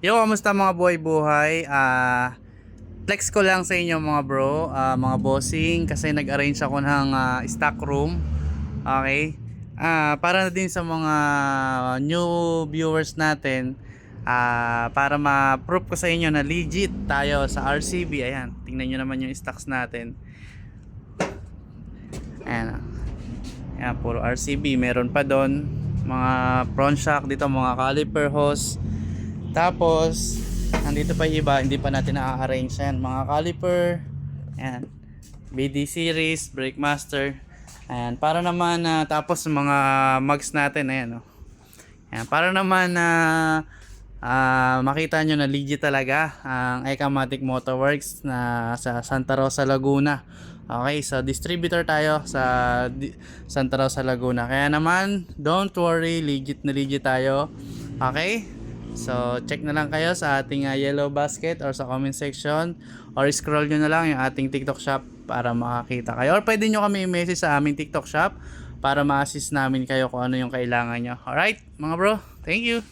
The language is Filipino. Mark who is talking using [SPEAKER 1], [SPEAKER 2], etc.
[SPEAKER 1] Yo, kamusta mga buhay-buhay? Flex ko lang sa inyo mga bro, mga bossing kasi nag-arrange ako ng stock room. Okay? Para na din sa mga new viewers natin, para ma-prove ko sa inyo na legit tayo sa RCB. Ayan, tingnan nyo naman yung stocks natin. Ayan, ayan, puro RCB. Meron pa doon mga front shock dito, mga caliper hose. Tapos nandito pa yung iba, hindi pa natin na-arrange yan. Mga caliper, ayan, BD series, brake master. Ayan, para naman tapos mga mugs natin, ayan, oh. Ayan, para naman makita nyo na legit talaga ang Ecamatic Motorworks na sa Santa Rosa, Laguna. Okay, so distributor tayo sa Santa Rosa, Laguna. Kaya naman, don't worry, legit na legit tayo. Okay? So, check na lang kayo sa ating yellow basket or sa comment section, or scroll nyo na lang yung ating TikTok shop para makakita kayo. Or pwede nyo kami i-message sa aming TikTok shop para ma-assist namin kayo kung ano yung kailangan nyo. Alright, mga bro. Thank you.